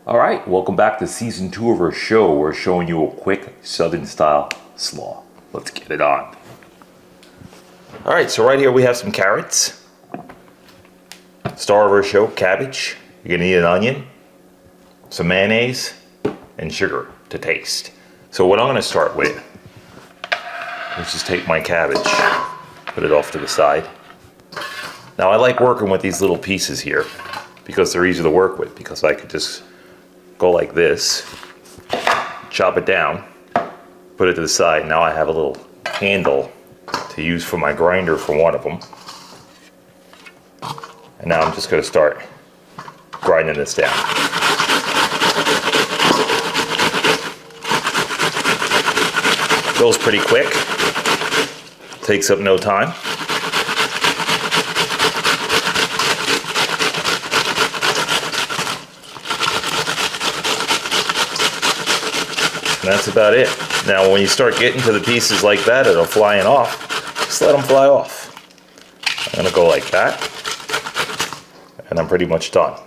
All right, welcome back to season 2 of our show. We're showing you a quick Southern style slaw. Let's get it on. All right, so right here we have some carrots. Star of our show, cabbage. You're gonna need an onion, some mayonnaise, and sugar to taste. So what I'm gonna start with, let's just take my cabbage, put it off to the side. Now I like working with these little pieces here because they're easy to work with, because I could just go like this, chop it down, put it to the side. Now I have a little handle to use for my grinder for one of them. And now I'm just going to start grinding this down. Goes pretty quick, takes up no time. And that's about it. Now when you start getting to the pieces like that that are flying off, just let them fly off. I'm gonna go like that, and I'm pretty much done.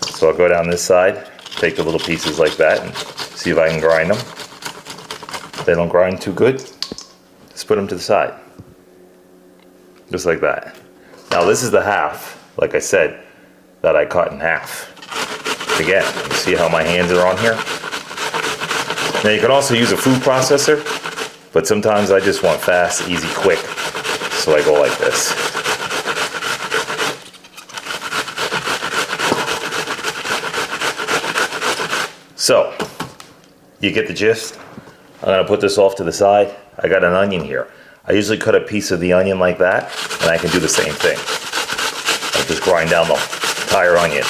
So I'll go down this side, take the little pieces like that, and see if I can grind them. If they don't grind too good, just put them to the side. Just like that. Now this is the half, like I said, that I cut in half. Again, you see how my hands are on here? Now you can also use a food processor, but sometimes I just want fast, easy, quick. So I go like this. So, you get the gist? I'm gonna put this off to the side. I got an onion here. I usually cut a piece of the onion like that, and I can do the same thing. I just grind down the entire onion.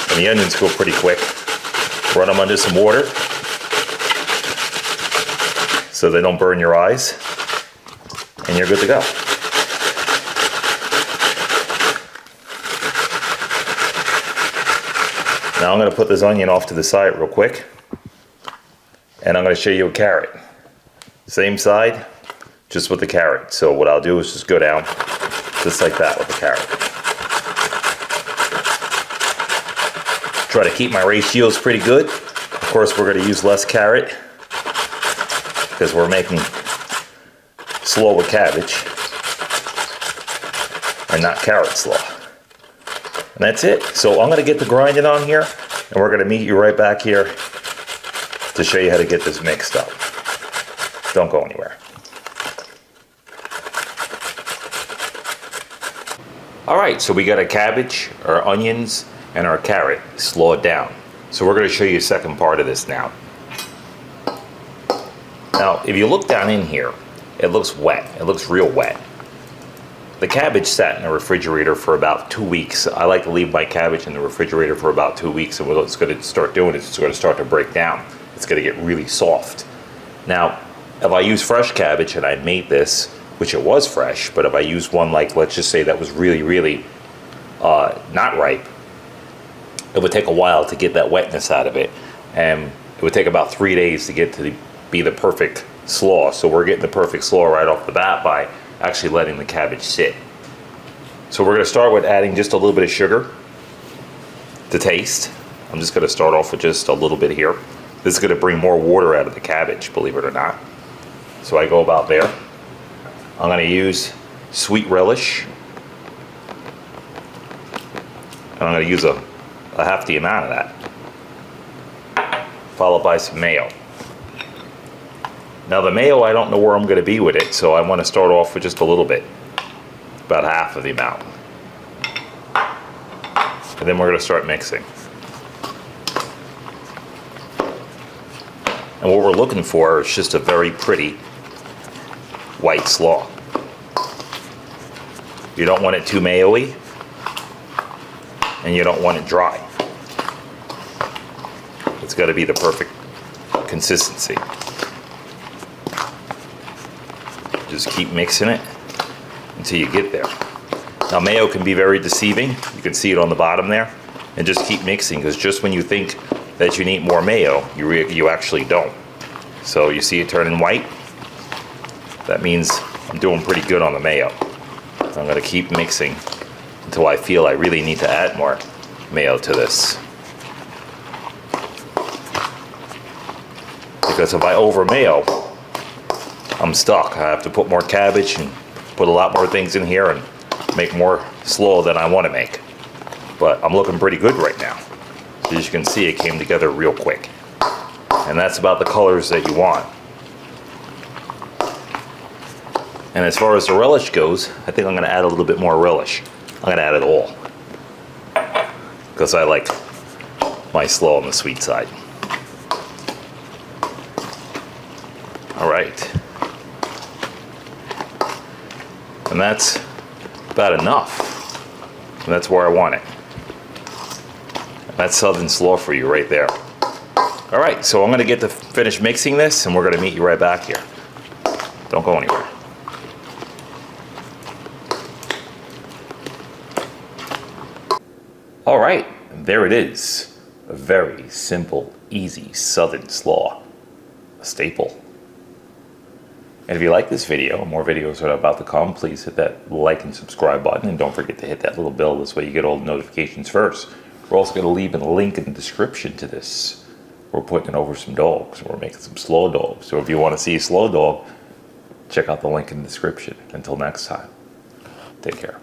And the onions go pretty quick. Run them under some water so they don't burn your eyes, and you're good to go. Now I'm going to put this onion off to the side real quick, and I'm going to show you a carrot. Same side, just with the carrot. So what I'll do is just go down just like that with the carrot. Try to keep my ratios pretty good. Of course, we're going to use less carrot because we're making slaw with cabbage and not carrot slaw. And that's it. So I'm going to get the grinding on here, and we're going to meet you right back here to show you how to get this mixed up. Don't go anywhere. All right, so we got our cabbage, our onions, and our carrot slowed down. So we're going to show you a second part of this now. Now, if you look down in here, it looks wet. It looks real wet. The cabbage sat in the refrigerator for about 2 weeks. I like to leave my cabbage in the refrigerator for about 2 weeks, and what it's going to start doing is it's going to start to break down. It's going to get really soft. Now, if I use fresh cabbage and I made this, which it was fresh, but if I use one like, let's just say that was really not ripe, it would take a while to get that wetness out of it, and it would take about 3 days to get to be the perfect slaw. So we're getting the perfect slaw right off the bat by actually letting the cabbage sit. So we're going to start with adding just a little bit of sugar to taste. I'm just going to start off with just a little bit here. This is going to bring more water out of the cabbage, believe it or not. So I go about there. I'm going to use sweet relish. And I'm going to use a half the amount of that, followed by some mayo. Now the mayo, I don't know where I'm going to be with it, so I want to start off with just a little bit, about half of the amount. And then we're going to start mixing. And what we're looking for is just a very pretty white slaw. You don't want it too mayo-y, and you don't want it dry. It's got to be the perfect consistency. Just keep mixing it until you get there. Now mayo can be very deceiving. You can see it on the bottom there. And just keep mixing, because just when you think that you need more mayo, you actually don't. So you see it turning white? That means I'm doing pretty good on the mayo. So I'm going to keep mixing until I feel I really need to add more mayo to this. Because if I over mayo, I'm stuck. I have to put more cabbage and put a lot more things in here and make more slaw than I want to make. But I'm looking pretty good right now. As you can see, it came together real quick. And that's about the colors that you want. And as far as the relish goes, I think I'm going to add a little bit more relish. I'm going to add it all. Because I like my slaw on the sweet side. All right. And that's about enough. And that's where I want it. And that's Southern slaw for you right there. All right, so I'm gonna get to finish mixing this and we're gonna meet you right back here. Don't go anywhere. All right, there it is. A very simple, easy Southern slaw. A staple. And if you like this video, more videos are about to come, please hit that like and subscribe button, and don't forget to hit that little bell, this way you get all the notifications first. We're also going to leave a link in the description to this. We're putting over some dogs, we're making some slaw dogs. So if you want to see a slaw dog, check out the link in the description. Until next time, take care.